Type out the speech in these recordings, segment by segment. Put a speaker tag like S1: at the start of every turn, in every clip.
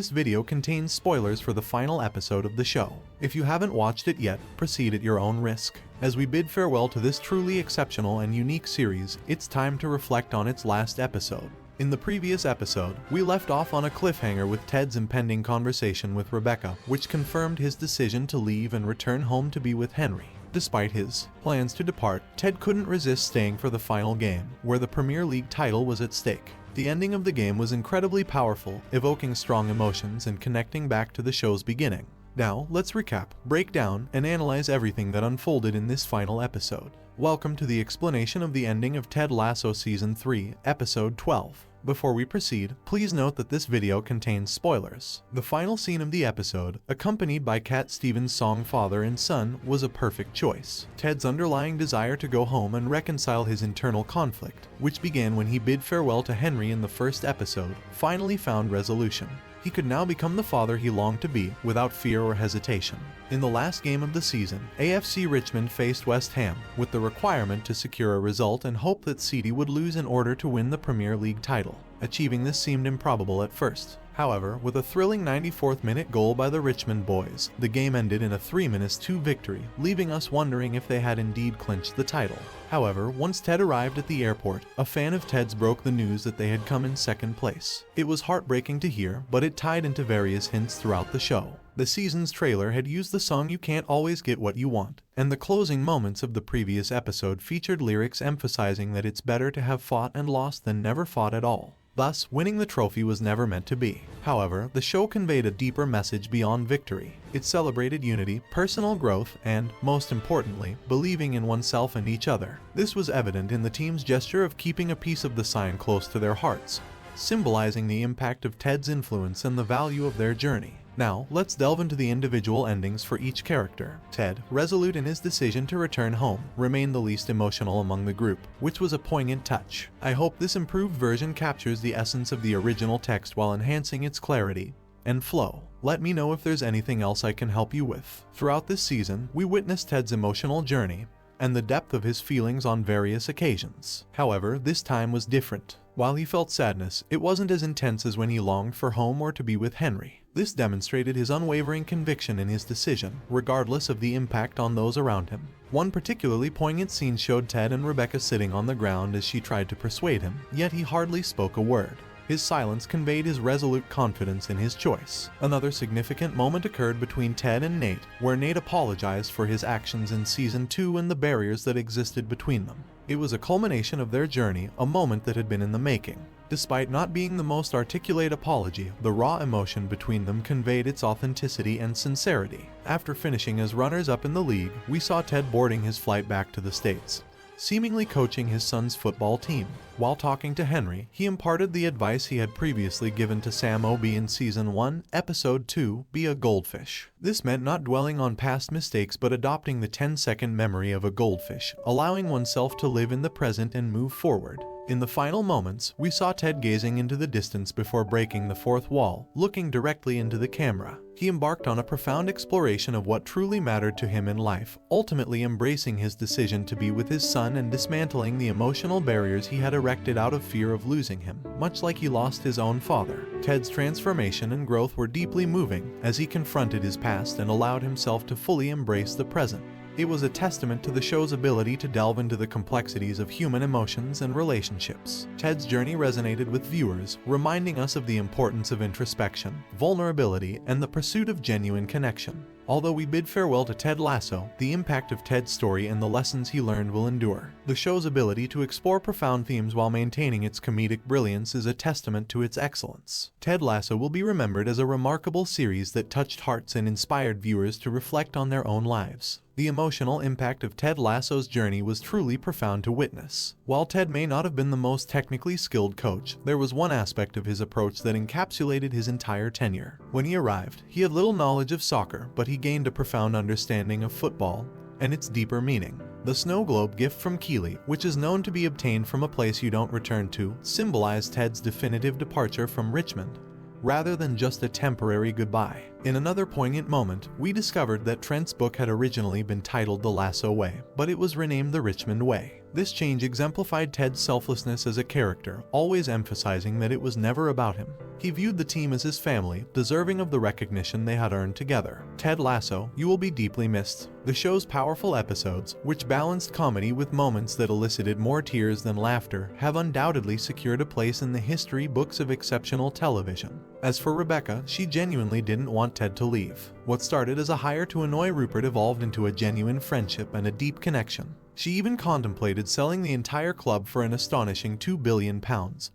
S1: this video contains spoilers for the final episode of the show. If you haven't watched it yet, proceed at your own risk. As we bid farewell to this truly exceptional and unique series, it's time to reflect on its last episode. In the previous episode, we left off on a cliffhanger with Ted's impending conversation with Rebecca, which confirmed his decision to leave and return home to be with Henry. Despite his plans to depart, Ted couldn't resist staying for the final game, where the Premier League title was at stake. The ending of the game was incredibly powerful, evoking strong emotions and connecting back to the show's beginning. Now, let's recap, break down, and analyze everything that unfolded in this final episode. Welcome to the explanation of the ending of Ted Lasso Season 3, Episode 12. Before we proceed, please note that this video contains spoilers. The final scene of the episode, accompanied by Cat Stevens' song Father and Son, was a perfect choice. Ted's underlying desire to go home and reconcile his internal conflict, which began when he bid farewell to Henry in the first episode, finally found resolution. He could now become the father he longed to be, without fear or hesitation. In the last game of the season, AFC Richmond faced West Ham, with the requirement to secure a result and hope that City would lose in order to win the Premier League title. Achieving this seemed improbable at first. However, with a thrilling 94th minute goal by the Richmond boys, the game ended in a 3-2 victory, leaving us wondering if they had indeed clinched the title. However, once Ted arrived at the airport, a fan of Ted's broke the news that they had come in second place. It was heartbreaking to hear, but it tied into various hints throughout the show. The season's trailer had used the song You Can't Always Get What You Want, and the closing moments of the previous episode featured lyrics emphasizing that it's better to have fought and lost than never fought at all. Thus, winning the trophy was never meant to be. However, the show conveyed a deeper message beyond victory. It celebrated unity, personal growth, and, most importantly, believing in oneself and each other. This was evident in the team's gesture of keeping a piece of the sign close to their hearts, symbolizing the impact of Ted's influence and the value of their journey. Now, let's delve into the individual endings for each character. Ted, resolute in his decision to return home, remained the least emotional among the group, which was a poignant touch. I hope this improved version captures the essence of the original text while enhancing its clarity and flow. Let me know if there's anything else I can help you with. Throughout this season, we witnessed Ted's emotional journey and the depth of his feelings on various occasions. However, this time was different. While he felt sadness, it wasn't as intense as when he longed for home or to be with Henry. This demonstrated his unwavering conviction in his decision, regardless of the impact on those around him. One particularly poignant scene showed Ted and Rebecca sitting on the ground as she tried to persuade him, yet he hardly spoke a word. His silence conveyed his resolute confidence in his choice. Another significant moment occurred between Ted and Nate, where Nate apologized for his actions in Season 2 and the barriers that existed between them. It was a culmination of their journey, a moment that had been in the making. Despite not being the most articulate apology, the raw emotion between them conveyed its authenticity and sincerity. After finishing as runners-up in the league, we saw Ted boarding his flight back to the States, seemingly coaching his son's football team. While talking to Henry, he imparted the advice he had previously given to Sam Obi in Season 1, Episode 2, Be a Goldfish. This meant not dwelling on past mistakes but adopting the 10-second memory of a goldfish, allowing oneself to live in the present and move forward. In the final moments, we saw Ted gazing into the distance before breaking the fourth wall, looking directly into the camera. He embarked on a profound exploration of what truly mattered to him in life, ultimately embracing his decision to be with his son and dismantling the emotional barriers he had erected out of fear of losing him, much like he lost his own father. Ted's transformation and growth were deeply moving as he confronted his past and allowed himself to fully embrace the present. It was a testament to the show's ability to delve into the complexities of human emotions and relationships. Ted's journey resonated with viewers, reminding us of the importance of introspection, vulnerability, and the pursuit of genuine connection. Although we bid farewell to Ted Lasso, the impact of Ted's story and the lessons he learned will endure. The show's ability to explore profound themes while maintaining its comedic brilliance is a testament to its excellence. Ted Lasso will be remembered as a remarkable series that touched hearts and inspired viewers to reflect on their own lives. The emotional impact of Ted Lasso's journey was truly profound to witness. While Ted may not have been the most technically skilled coach, there was one aspect of his approach that encapsulated his entire tenure. When he arrived, he had little knowledge of soccer, but he gained a profound understanding of football and its deeper meaning. The snow globe gift from Keeley, which is known to be obtained from a place you don't return to, symbolized Ted's definitive departure from Richmond, rather than just a temporary goodbye. In another poignant moment, we discovered that Trent's book had originally been titled The Lasso Way, but it was renamed The Richmond Way. This change exemplified Ted's selflessness as a character, always emphasizing that it was never about him. He viewed the team as his family, deserving of the recognition they had earned together. Ted Lasso, you will be deeply missed. The show's powerful episodes, which balanced comedy with moments that elicited more tears than laughter, have undoubtedly secured a place in the history books of exceptional television. As for Rebecca, she genuinely didn't want Ted to leave. What started as a hire to annoy Rupert evolved into a genuine friendship and a deep connection. She even contemplated selling the entire club for an astonishing £2 billion,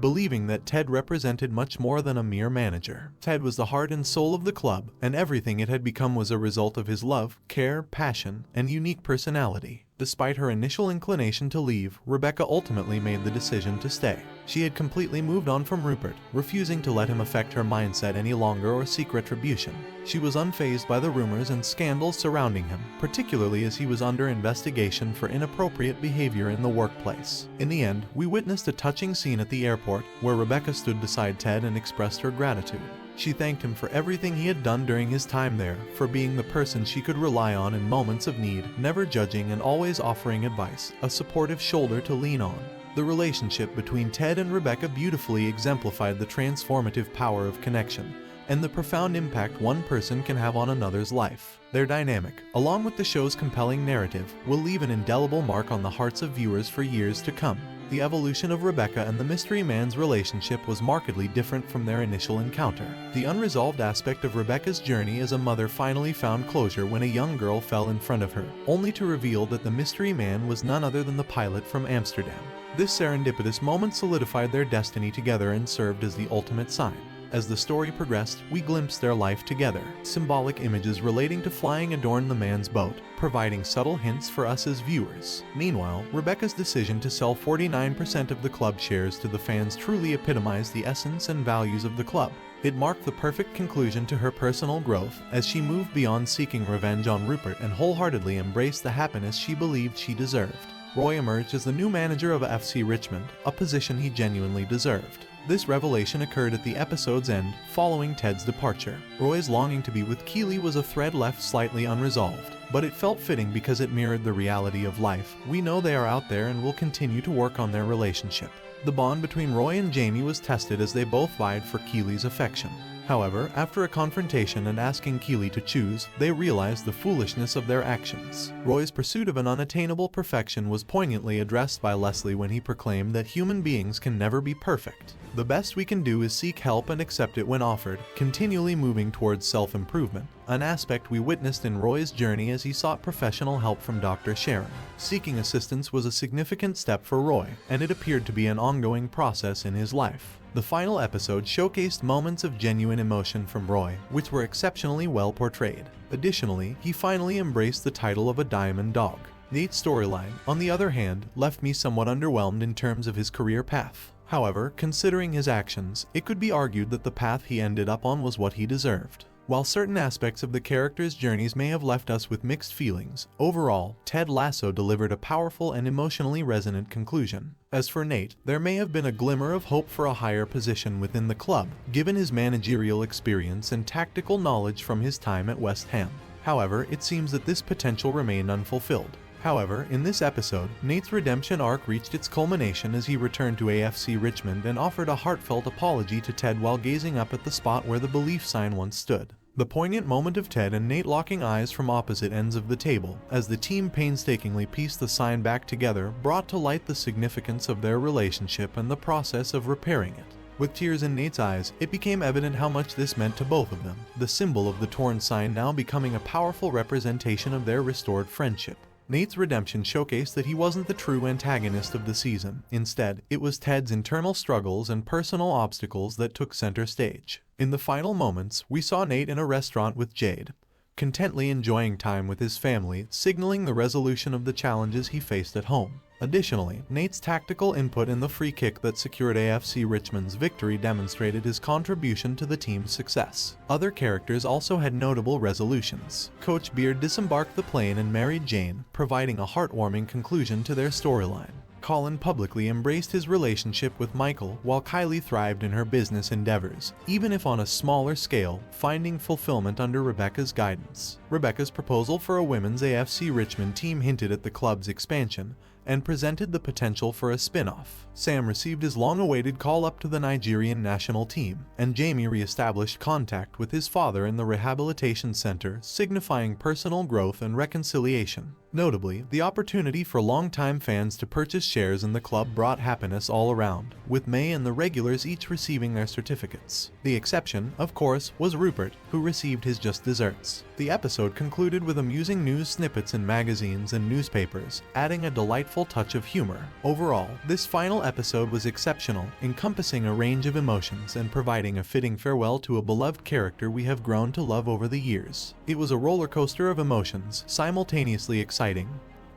S1: believing that Ted represented much more than a mere manager. Ted was the heart and soul of the club, and everything it had become was a result of his love, care, passion, and unique personality. Despite her initial inclination to leave, Rebecca ultimately made the decision to stay. She had completely moved on from Rupert, refusing to let him affect her mindset any longer or seek retribution. She was unfazed by the rumors and scandals surrounding him, particularly as he was under investigation for inappropriate behavior in the workplace. In the end, we witnessed a touching scene at the airport where Rebecca stood beside Ted and expressed her gratitude. She thanked him for everything he had done during his time there, for being the person she could rely on in moments of need, never judging and always offering advice, a supportive shoulder to lean on. The relationship between Ted and Rebecca beautifully exemplified the transformative power of connection and the profound impact one person can have on another's life. Their dynamic, along with the show's compelling narrative, will leave an indelible mark on the hearts of viewers for years to come. The evolution of Rebecca and the mystery man's relationship was markedly different from their initial encounter. The unresolved aspect of Rebecca's journey as a mother finally found closure when a young girl fell in front of her, only to reveal that the mystery man was none other than the pilot from Amsterdam. This serendipitous moment solidified their destiny together and served as the ultimate sign. As the story progressed, we glimpsed their life together. Symbolic images relating to flying adorned the man's boat, providing subtle hints for us as viewers. Meanwhile, Rebecca's decision to sell 49% of the club shares to the fans truly epitomized the essence and values of the club. It marked the perfect conclusion to her personal growth as she moved beyond seeking revenge on Rupert and wholeheartedly embraced the happiness she believed she deserved. Roy emerged as the new manager of FC Richmond, a position he genuinely deserved. This revelation occurred at the episode's end, following Ted's departure. Roy's longing to be with Keeley was a thread left slightly unresolved, but it felt fitting because it mirrored the reality of life. We know they are out there and will continue to work on their relationship. The bond between Roy and Jamie was tested as they both vied for Keeley's affection. However, after a confrontation and asking Keeley to choose, they realized the foolishness of their actions. Roy's pursuit of an unattainable perfection was poignantly addressed by Leslie when he proclaimed that human beings can never be perfect. The best we can do is seek help and accept it when offered, continually moving towards self-improvement, an aspect we witnessed in Roy's journey as he sought professional help from Dr. Sharon. Seeking assistance was a significant step for Roy, and it appeared to be an ongoing process in his life. The final episode showcased moments of genuine emotion from Roy, which were exceptionally well portrayed. Additionally, he finally embraced the title of a Diamond Dog. Nate's storyline, on the other hand, left me somewhat underwhelmed in terms of his career path. However, considering his actions, it could be argued that the path he ended up on was what he deserved. While certain aspects of the characters' journeys may have left us with mixed feelings, overall, Ted Lasso delivered a powerful and emotionally resonant conclusion. As for Nate, there may have been a glimmer of hope for a higher position within the club, given his managerial experience and tactical knowledge from his time at West Ham. However, it seems that this potential remained unfulfilled. However, in this episode, Nate's redemption arc reached its culmination as he returned to AFC Richmond and offered a heartfelt apology to Ted while gazing up at the spot where the belief sign once stood. The poignant moment of Ted and Nate locking eyes from opposite ends of the table, as the team painstakingly pieced the sign back together, brought to light the significance of their relationship and the process of repairing it. With tears in Nate's eyes, it became evident how much this meant to both of them, the symbol of the torn sign now becoming a powerful representation of their restored friendship. Nate's redemption showcased that he wasn't the true antagonist of the season. Instead, it was Ted's internal struggles and personal obstacles that took center stage. In the final moments, we saw Nate in a restaurant with Jade, contently enjoying time with his family, signaling the resolution of the challenges he faced at home. Additionally, Nate's tactical input in the free kick that secured AFC Richmond's victory demonstrated his contribution to the team's success. Other characters also had notable resolutions. Coach Beard disembarked the plane and married Jane, providing a heartwarming conclusion to their storyline. Colin publicly embraced his relationship with Michael, while Kylie thrived in her business endeavors, even if on a smaller scale, finding fulfillment under Rebecca's guidance. Rebecca's proposal for a women's AFC Richmond team hinted at the club's expansion and presented the potential for a spin-off. Sam received his long-awaited call-up to the Nigerian national team, and Jamie re-established contact with his father in the rehabilitation center, signifying personal growth and reconciliation. Notably, the opportunity for longtime fans to purchase shares in the club brought happiness all around, with May and the regulars each receiving their certificates. The exception, of course, was Rupert, who received his just desserts. The episode concluded with amusing news snippets in magazines and newspapers, adding a delightful touch of humor. Overall, this final episode was exceptional, encompassing a range of emotions and providing a fitting farewell to a beloved character we have grown to love over the years. It was a roller coaster of emotions, simultaneously exciting,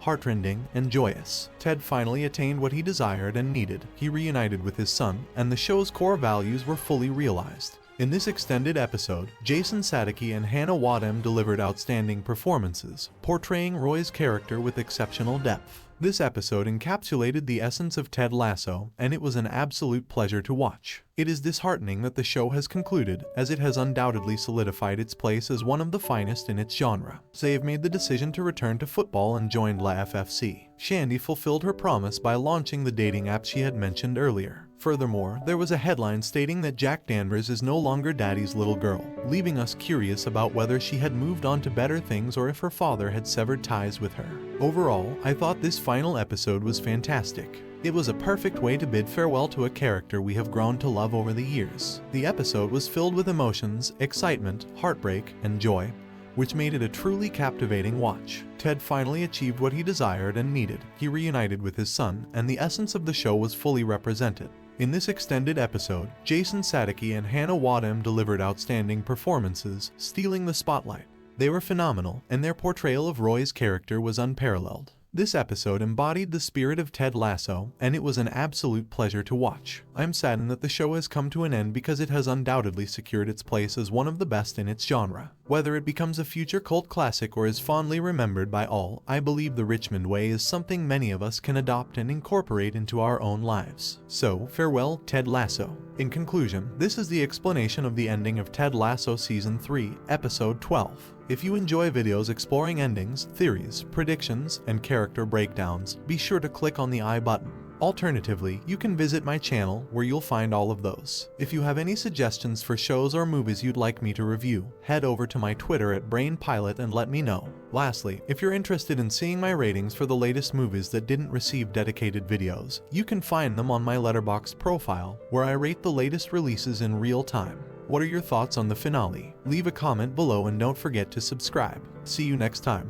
S1: heartrending, and joyous. Ted finally attained what he desired and needed. He reunited with his son, and the show's core values were fully realized. In this extended episode, Jason Sudeikis and Hannah Wadham delivered outstanding performances, portraying Roy's character with exceptional depth. This episode encapsulated the essence of Ted Lasso, and it was an absolute pleasure to watch. It is disheartening that the show has concluded, as it has undoubtedly solidified its place as one of the finest in its genre. Zave made the decision to return to football and joined La FFC. Shandy fulfilled her promise by launching the dating app she had mentioned earlier. Furthermore, there was a headline stating that Jack Danvers is no longer Daddy's little girl, leaving us curious about whether she had moved on to better things or if her father had severed ties with her. Overall, I thought this final episode was fantastic. It was a perfect way to bid farewell to a character we have grown to love over the years. The episode was filled with emotions, excitement, heartbreak, and joy, which made it a truly captivating watch. Ted finally achieved what he desired and needed. He reunited with his son, and the essence of the show was fully represented. In this extended episode, Jason Sudeikis and Hannah Wadham delivered outstanding performances, stealing the spotlight. They were phenomenal, and their portrayal of Roy's character was unparalleled. This episode embodied the spirit of Ted Lasso, and it was an absolute pleasure to watch. I'm saddened that the show has come to an end because it has undoubtedly secured its place as one of the best in its genre. Whether it becomes a future cult classic or is fondly remembered by all, I believe the Richmond way is something many of us can adopt and incorporate into our own lives. So, farewell, Ted Lasso. In conclusion, this is the explanation of the ending of Ted Lasso Season 3, Episode 12. If you enjoy videos exploring endings, theories, predictions, and character breakdowns, be sure to click on the I button. Alternatively, you can visit my channel where you'll find all of those. If you have any suggestions for shows or movies you'd like me to review, head over to my Twitter at BrainPilot and let me know. Lastly, if you're interested in seeing my ratings for the latest movies that didn't receive dedicated videos, you can find them on my Letterboxd profile, where I rate the latest releases in real time. What are your thoughts on the finale? Leave a comment below and don't forget to subscribe. See you next time.